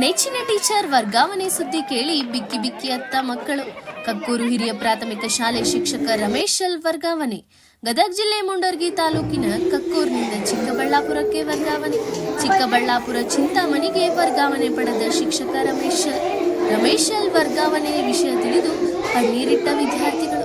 ನೆಚ್ಚಿನ ಟೀಚರ್ ವರ್ಗಾವಣೆ ಸುದ್ದಿ ಕೇಳಿ ಬಿಕ್ಕಿ ಬಿಕ್ಕಿ ಅತ್ತ ಮಕ್ಕಳು. ಕಕ್ಕೂರು ಹಿರಿಯ ಪ್ರಾಥಮಿಕ ಶಾಲೆ ಶಿಕ್ಷಕ ರಮೇಶ್ ಎಲ್ ವರ್ಗಾವಣೆ. ಗದಗ ಜಿಲ್ಲೆ ಮುಂಡರ್ಗಿ ತಾಲೂಕಿನ ಕಕ್ಕೂರಿನಿಂದ ಚಿಕ್ಕಬಳ್ಳಾಪುರಕ್ಕೆ ವರ್ಗಾವಣೆ. ಚಿಕ್ಕಬಳ್ಳಾಪುರ ಚಿಂತಾಮಣಿಗೆ ವರ್ಗಾವಣೆ ಪಡೆದ ಶಿಕ್ಷಕ ರಮೇಶ್ ಎಲ್ ವರ್ಗಾವಣೆ ವಿಷಯ ತಿಳಿದು ಕಣ್ಣೀರಿಟ್ಟ ವಿದ್ಯಾರ್ಥಿಗಳು.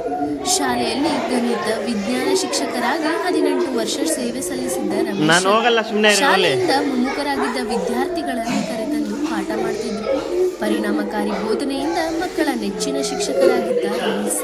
ಶಾಲೆಯಲ್ಲಿ ಗಣಿತ ವಿಜ್ಞಾನ ಶಿಕ್ಷಕರಾಗಿ 18 ವರ್ಷ ಸೇವೆ ಸಲ್ಲಿಸಿದ್ದ ರಮೇಶ್ ಶಾಲೆಯಿಂದ ಮುನ್ನುಗ್ಗರಾಗಿದ್ದ ವಿದ್ಯಾರ್ಥಿಗಳನ್ನು ಕರೆತಂದು ಪಾಠ ಮಾಡುತ್ತಿದ್ದರು. ಪರಿಣಾಮಕಾರಿ ಬೋಧನೆಯಿಂದ ಮಕ್ಕಳ ನೆಚ್ಚಿನ ಶಿಕ್ಷಕರಾಗಿದ್ದ ರಮೇಶ್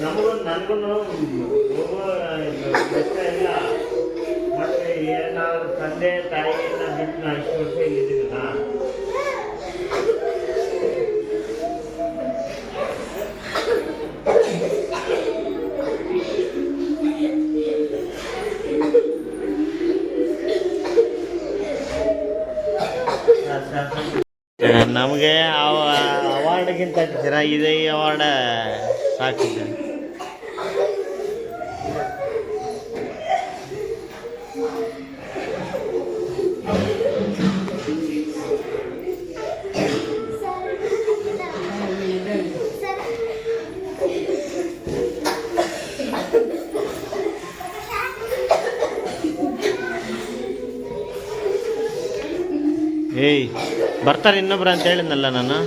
ನನಗೂ ಇಷ್ಟ ಇಲ್ಲ. ಮತ್ತೆ ಏನಾದ್ರು ತಂದೆ ತಾಯಿಯನ್ನ ಬಿಟ್ಟು ನಾನು ಇಷ್ಟು ವರ್ಷ ಇಲ್ಲಿದ್ದೀನಲ್ಲ. ನಮಗೆ ಅವಾರ್ಡ್ಗಿಂತ ಇದೆ ಈ ಅವಾರ್ಡ ಸಾಕಿದೆ. ಏಯ್ ಬರ್ತಾರೆ ಇನ್ನೊಬ್ರು ಅಂತ ಹೇಳಿದ್ನಲ್ಲ ನಾನು.